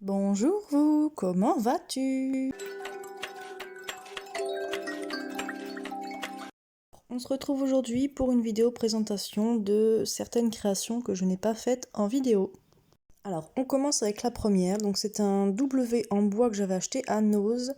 Bonjour vous, comment vas-tu? On se retrouve aujourd'hui pour une vidéo présentation de certaines créations que je n'ai pas faites en vidéo. Alors, on commence avec la première, donc c'est un W en bois que j'avais acheté à Nose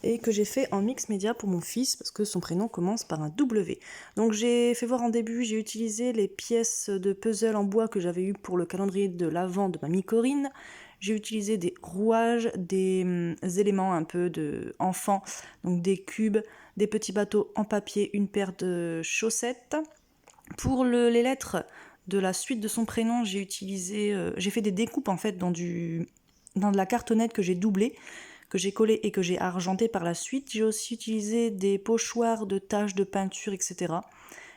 et que j'ai fait en mix média pour mon fils parce que son prénom commence par un W. Donc j'ai fait voir en début, j'ai utilisé les pièces de puzzle en bois que j'avais eu pour le calendrier de l'Avent de mamie Corinne. J'ai utilisé des rouages, des éléments un peu de enfant, donc des cubes, des petits bateaux en papier, une paire de chaussettes. Pour les lettres de la suite de son prénom, j'ai fait des découpes en fait dans de la cartonnette que j'ai doublée, que j'ai collée et que j'ai argentée par la suite. J'ai aussi utilisé des pochoirs de taches de peinture, etc.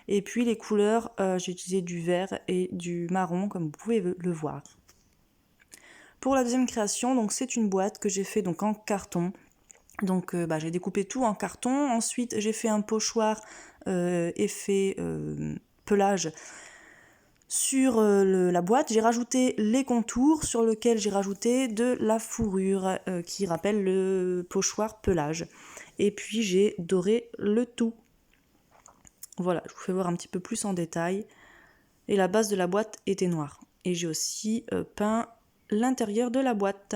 Et puis les couleurs, j'ai utilisé du vert et du marron, comme vous pouvez le voir. Pour la deuxième création, donc c'est une boîte que j'ai fait donc en carton. Donc j'ai découpé tout en carton. Ensuite, j'ai fait un pochoir effet pelage sur la boîte. J'ai rajouté les contours sur lesquels j'ai rajouté de la fourrure qui rappelle le pochoir pelage. Et puis j'ai doré le tout. Voilà, je vous fais voir un petit peu plus en détail. Et la base de la boîte était noire. Et j'ai aussi peint l'intérieur de la boîte.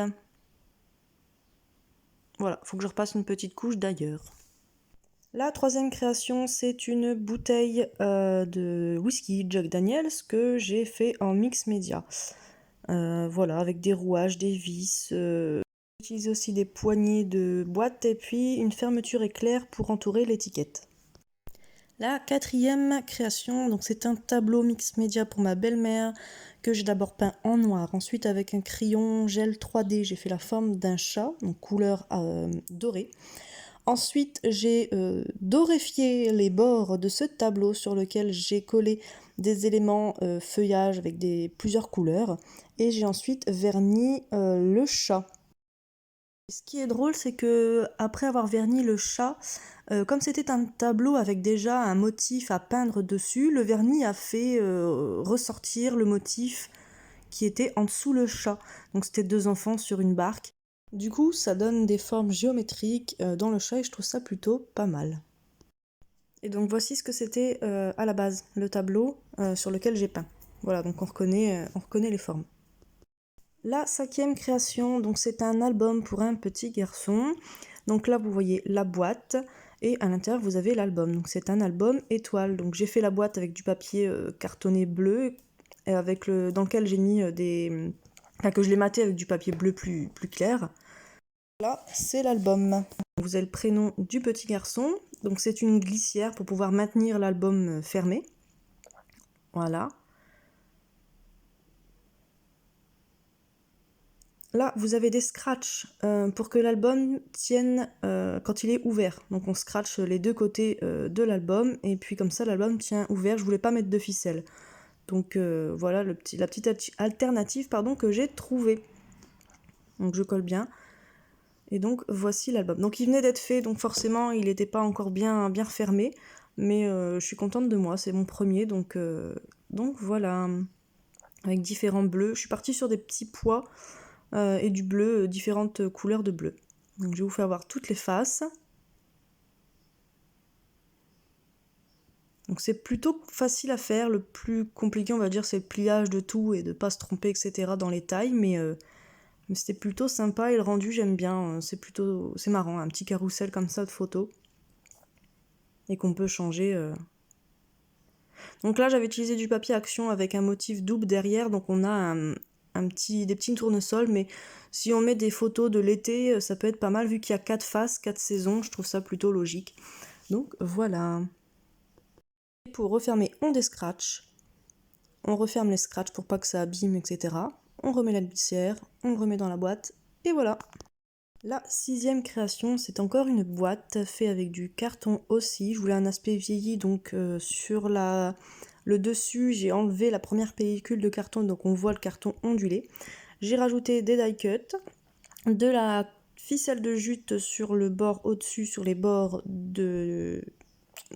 Voilà, il faut que je repasse une petite couche d'ailleurs. La troisième création, c'est une bouteille de whisky Jack Daniels que j'ai fait en mix média. Voilà, avec des rouages, des vis. J'utilise aussi des poignées de boîte et puis une fermeture éclair pour entourer l'étiquette. La quatrième création, donc c'est un tableau mix média pour ma belle-mère que j'ai d'abord peint en noir. Ensuite, avec un crayon gel 3D, j'ai fait la forme d'un chat, donc couleur dorée. Ensuite, j'ai doréfié les bords de ce tableau sur lequel j'ai collé des éléments feuillage avec plusieurs couleurs. Et j'ai ensuite verni le chat. Ce qui est drôle, c'est que après avoir verni le chat, comme c'était un tableau avec déjà un motif à peindre dessus, le vernis a fait ressortir le motif qui était en dessous le chat. Donc c'était deux enfants sur une barque. Du coup, ça donne des formes géométriques dans le chat et je trouve ça plutôt pas mal. Et donc voici ce que c'était à la base, le tableau sur lequel j'ai peint. Voilà, donc on reconnaît les formes. La cinquième création, donc c'est un album pour un petit garçon. Donc là, vous voyez la boîte et à l'intérieur, vous avez l'album. Donc c'est un album étoile. Donc j'ai fait la boîte avec du papier cartonné bleu dans lequel j'ai mis que je l'ai maté avec du papier bleu plus clair. Là, c'est l'album. Vous avez le prénom du petit garçon. Donc c'est une glissière pour pouvoir maintenir l'album fermé. Voilà. Là, vous avez des scratchs pour que l'album tienne quand il est ouvert. Donc on scratch les deux côtés de l'album et puis comme ça l'album tient ouvert. Je voulais pas mettre de ficelle. Donc voilà la petite alternative que j'ai trouvée. Donc je colle bien. Et donc voici l'album. Donc il venait d'être fait, donc forcément il n'était pas encore bien refermé. Mais je suis contente de moi, c'est mon premier. Donc voilà. Avec différents bleus. Je suis partie sur des petits pois. Et du bleu, différentes couleurs de bleu. Donc je vais vous faire voir toutes les faces. Donc c'est plutôt facile à faire, le plus compliqué on va dire c'est le pliage de tout et de pas se tromper etc. dans les tailles, mais c'était plutôt sympa et le rendu j'aime bien, c'est marrant, un petit carrousel comme ça de photos et qu'on peut changer. Donc là j'avais utilisé du papier action avec un motif double derrière, donc on a des petits tournesols, mais si on met des photos de l'été, ça peut être pas mal vu qu'il y a 4 faces, 4 saisons, je trouve ça plutôt logique. Donc voilà. Pour refermer, on descratch. On referme les scratchs pour pas que ça abîme, etc. On remet la glissière, on le remet dans la boîte, et voilà. La sixième création, c'est encore une boîte faite avec du carton aussi. Je voulais un aspect vieilli, donc sur le dessus, j'ai enlevé la première pellicule de carton, donc on voit le carton ondulé. J'ai rajouté des die cuts, de la ficelle de jute sur le bord au-dessus, sur les bords de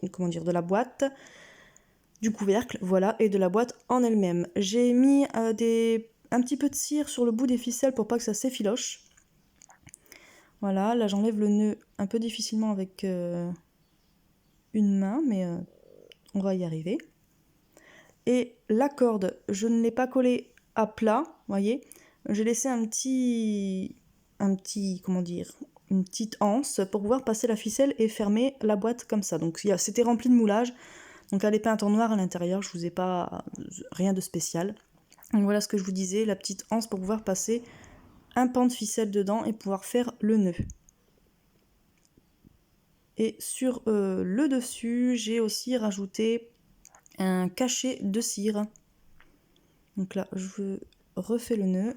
la boîte, du couvercle, voilà, et de la boîte en elle-même. J'ai mis un petit peu de cire sur le bout des ficelles pour pas que ça s'effiloche. Voilà, là j'enlève le nœud un peu difficilement avec une main, mais on va y arriver. Et la corde, je ne l'ai pas collée à plat, voyez. J'ai laissé comment dire, une petite anse pour pouvoir passer la ficelle et fermer la boîte comme ça. Donc c'était rempli de moulage, donc elle est peinte en noir à l'intérieur, je vous ai pas rien de spécial. Donc voilà ce que je vous disais, la petite anse pour pouvoir passer un pan de ficelle dedans et pouvoir faire le nœud. Et sur le dessus, j'ai aussi rajouté un cachet de cire. Donc là, je refais le nœud.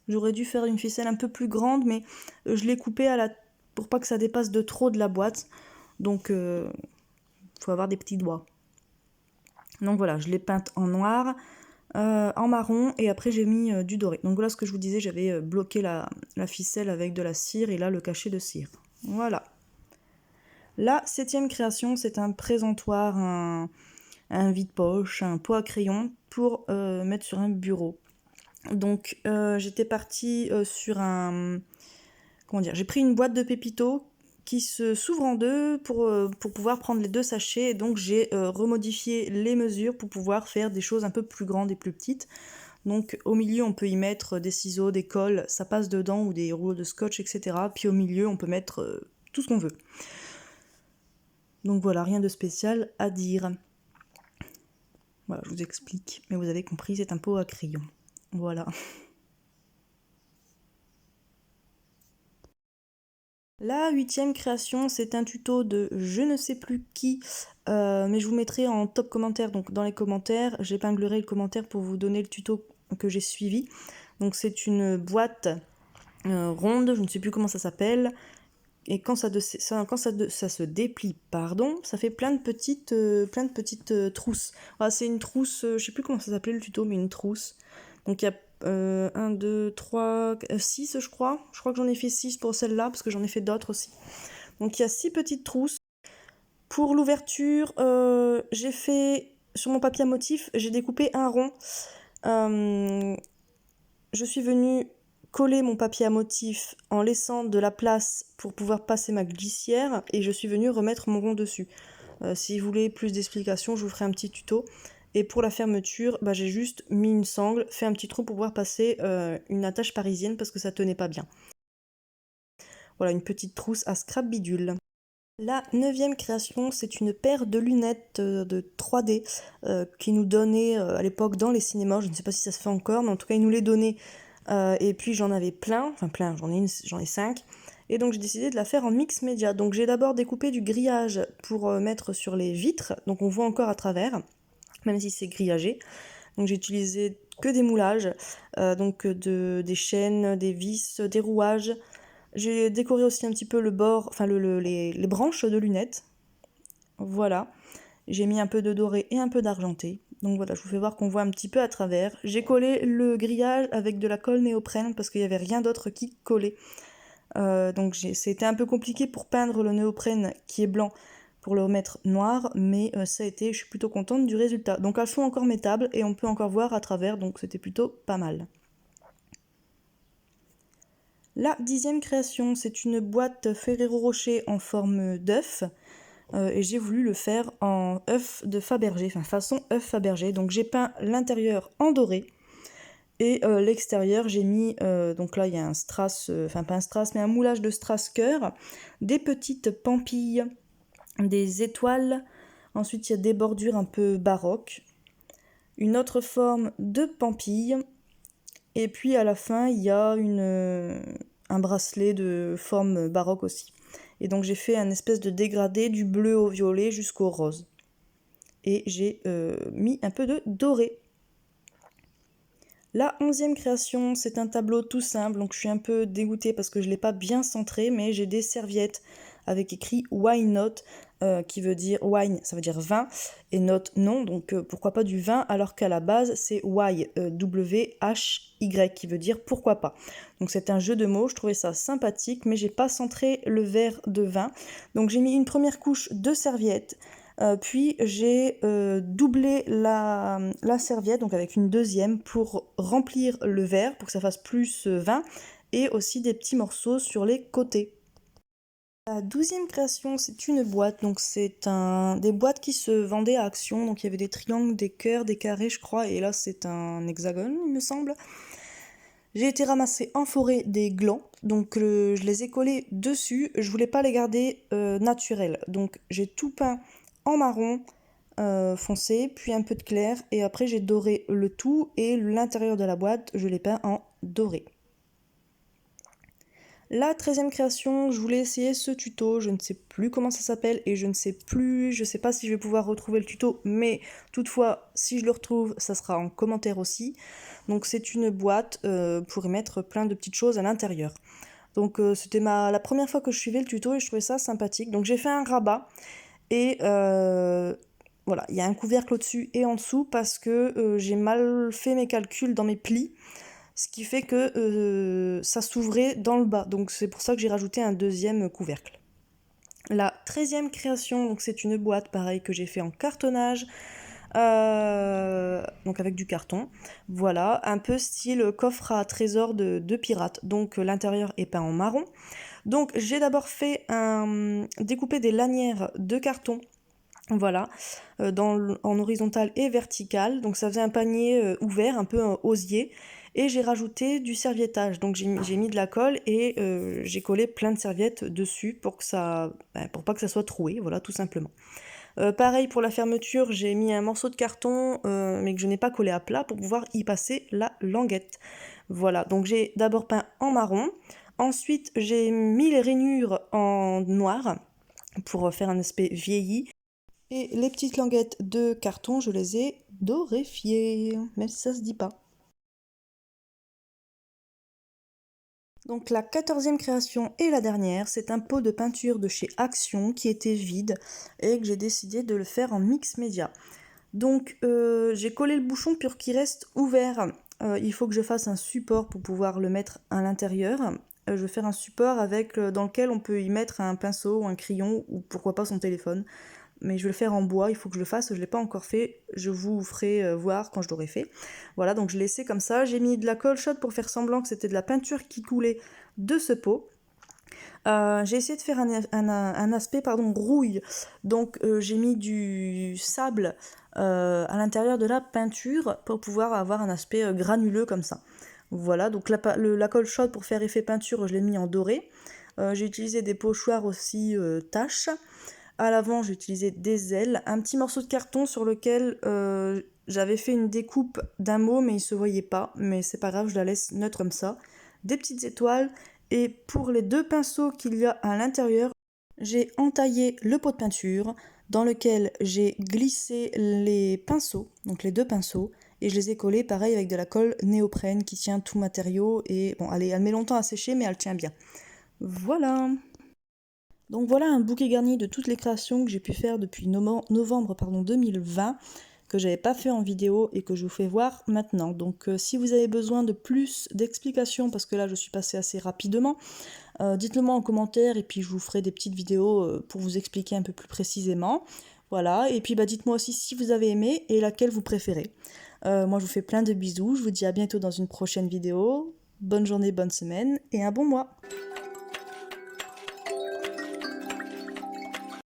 J'aurais dû faire une ficelle un peu plus grande, mais je l'ai coupée pour pas que ça dépasse de trop de la boîte. Donc, faut avoir des petits doigts. Donc voilà, je l'ai peinte en noir, en marron, et après j'ai mis du doré. Donc voilà ce que je vous disais, j'avais bloqué la ficelle avec de la cire, et là le cachet de cire. Voilà. La 7e création, c'est un présentoir, un vide-poche, un pot à crayon pour mettre sur un bureau. Donc j'étais partie sur un... Comment dire, j'ai pris une boîte de Pépito qui s'ouvre en deux pour pouvoir prendre les 2 sachets. Et donc j'ai remodifié les mesures pour pouvoir faire des choses un peu plus grandes et plus petites. Donc au milieu on peut y mettre des ciseaux, des colles, ça passe dedans, ou des rouleaux de scotch, etc. Puis au milieu on peut mettre tout ce qu'on veut. Donc voilà, rien de spécial à dire. Voilà, je vous explique, mais vous avez compris, c'est un pot à crayon. Voilà. La 8e création, c'est un tuto de je ne sais plus qui, mais je vous mettrai en top commentaire, donc dans les commentaires, j'épinglerai le commentaire pour vous donner le tuto que j'ai suivi. Donc c'est une boîte ronde, je ne sais plus comment ça s'appelle, et quand ça se déplie, pardon, ça fait plein de petites trousses. Voilà, c'est une trousse, je sais plus comment ça s'appelait le tuto, mais une trousse. Donc il y a 1, 2, 3, 6 je crois. Je crois que j'en ai fait 6 pour celle-là, parce que j'en ai fait d'autres aussi. Donc il y a 6 petites trousses. Pour l'ouverture, j'ai fait, sur mon papier à motif, j'ai découpé un rond. Je suis venue coller mon papier à motif en laissant de la place pour pouvoir passer ma glissière, et je suis venue remettre mon rond dessus. Si vous voulez plus d'explications, je vous ferai un petit tuto. Et pour la fermeture, j'ai juste mis une sangle, fait un petit trou pour pouvoir passer une attache parisienne parce que ça tenait pas bien. Voilà, une petite trousse à scrap bidule. La 9e création, c'est une paire de lunettes de 3D qui nous donnait à l'époque dans les cinémas. Je ne sais pas si ça se fait encore, mais en tout cas, ils nous les donnaient. Et puis j'en avais plein, j'en ai 5. Et donc j'ai décidé de la faire en mix média. Donc j'ai d'abord découpé du grillage pour mettre sur les vitres, donc on voit encore à travers, même si c'est grillagé. Donc j'ai utilisé que des moulages, donc des chaînes, des vis, des rouages. J'ai décoré aussi un petit peu le bord, enfin les branches de lunettes. Voilà. J'ai mis un peu de doré et un peu d'argenté. Donc voilà, je vous fais voir qu'on voit un petit peu à travers. J'ai collé le grillage avec de la colle néoprène parce qu'il n'y avait rien d'autre qui collait. Donc c'était un peu compliqué pour peindre le néoprène qui est blanc pour le remettre noir, mais ça a été, je suis plutôt contente du résultat. Donc elles sont encore mettables et on peut encore voir à travers, donc c'était plutôt pas mal. La 10e création, c'est une boîte Ferrero Rocher en forme d'œuf. Et j'ai voulu le faire en œuf de Fabergé, enfin façon œuf Fabergé. Donc j'ai peint l'intérieur en doré. Et l'extérieur, j'ai mis, donc là il y a un strass, enfin pas un strass, mais un moulage de strass cœur, des petites pampilles, des étoiles, ensuite il y a des bordures un peu baroques, une autre forme de pampille, et puis à la fin il y a un bracelet de forme baroque aussi. Et donc j'ai fait un espèce de dégradé du bleu au violet jusqu'au rose. Et j'ai mis un peu de doré. La 11e création, c'est un tableau tout simple, donc je suis un peu dégoûtée parce que je ne l'ai pas bien centré, mais j'ai des serviettes avec écrit Why Not, qui veut dire wine, ça veut dire vin, et not non, donc pourquoi pas du vin, alors qu'à la base c'est why, W-H-Y, qui veut dire pourquoi pas. Donc c'est un jeu de mots, je trouvais ça sympathique, mais j'ai pas centré le verre de vin. Donc j'ai mis une première couche de serviettes, Puis j'ai doublé la serviette, donc avec une deuxième, pour remplir le verre, pour que ça fasse plus vin, et aussi des petits morceaux sur les côtés. La 12e création, c'est une boîte, donc c'est des boîtes qui se vendaient à Action, donc il y avait des triangles, des cœurs, des carrés je crois, et là c'est un hexagone il me semble. J'ai été ramasser en forêt des glands, donc je les ai collés dessus, je voulais pas les garder naturels, donc j'ai tout peint en marron foncé, puis un peu de clair, et après j'ai doré le tout, et l'intérieur de la boîte je l'ai peint en doré. La 13e création, je voulais essayer ce tuto, je ne sais plus comment ça s'appelle et je sais pas si je vais pouvoir retrouver le tuto, mais toutefois, si je le retrouve, ça sera en commentaire aussi. Donc c'est une boîte pour y mettre plein de petites choses à l'intérieur. Donc c'était la première fois que je suivais le tuto et je trouvais ça sympathique. Donc j'ai fait un rabat et voilà, il y a un couvercle au-dessus et en dessous parce que j'ai mal fait mes calculs dans mes plis. Ce qui fait que ça s'ouvrait dans le bas. Donc c'est pour ça que j'ai rajouté un deuxième couvercle. La 13e création, donc c'est une boîte pareil que j'ai fait en cartonnage, donc avec du carton. Voilà, un peu style coffre à trésor de pirate. Donc l'intérieur est peint en marron. Donc j'ai d'abord fait découper des lanières de carton. Voilà, en horizontal et vertical. Donc ça faisait un panier ouvert, un peu osier. Et j'ai rajouté du serviettage. Donc j'ai mis de la colle et j'ai collé plein de serviettes dessus pour pas que ça soit troué, voilà, tout simplement. Pareil pour la fermeture, j'ai mis un morceau de carton, mais que je n'ai pas collé à plat pour pouvoir y passer la languette. Voilà, donc j'ai d'abord peint en marron. Ensuite, j'ai mis les rainures en noir pour faire un aspect vieilli. Et les petites languettes de carton, je les ai doréfiées, même si ça se dit pas. Donc la 14e création et la dernière, c'est un pot de peinture de chez Action qui était vide et que j'ai décidé de le faire en mix média. Donc j'ai collé le bouchon pour qu'il reste ouvert. Il faut que je fasse un support pour pouvoir le mettre à l'intérieur. Je vais faire un support dans lequel on peut y mettre un pinceau ou un crayon ou pourquoi pas son téléphone. Mais je vais le faire en bois, il faut que je le fasse, je ne l'ai pas encore fait, je vous ferai voir quand je l'aurai fait. Voilà, donc je l'ai laissé comme ça, j'ai mis de la colle chaude pour faire semblant que c'était de la peinture qui coulait de ce pot. J'ai essayé de faire un aspect rouille, donc j'ai mis du sable à l'intérieur de la peinture pour pouvoir avoir un aspect granuleux comme ça. Voilà, donc la colle chaude pour faire effet peinture, je l'ai mis en doré. J'ai utilisé des pochoirs aussi taches. À l'avant, j'ai utilisé des ailes, un petit morceau de carton sur lequel j'avais fait une découpe d'un mot, mais il se voyait pas. Mais c'est pas grave, je la laisse neutre comme ça. Des petites étoiles. Et pour les deux pinceaux qu'il y a à l'intérieur, j'ai entaillé le pot de peinture dans lequel j'ai glissé les pinceaux, donc les deux pinceaux, et je les ai collés pareil avec de la colle néoprène qui tient tout matériau. Et bon, elle met longtemps à sécher, mais elle tient bien. Voilà. Donc voilà un bouquet garni de toutes les créations que j'ai pu faire depuis novembre 2020, que j'avais pas fait en vidéo et que je vous fais voir maintenant. Donc si vous avez besoin de plus d'explications, parce que là je suis passée assez rapidement, dites-le moi en commentaire et puis je vous ferai des petites vidéos pour vous expliquer un peu plus précisément. Voilà, et puis dites-moi aussi si vous avez aimé et laquelle vous préférez. Moi je vous fais plein de bisous, je vous dis à bientôt dans une prochaine vidéo. Bonne journée, bonne semaine et un bon mois.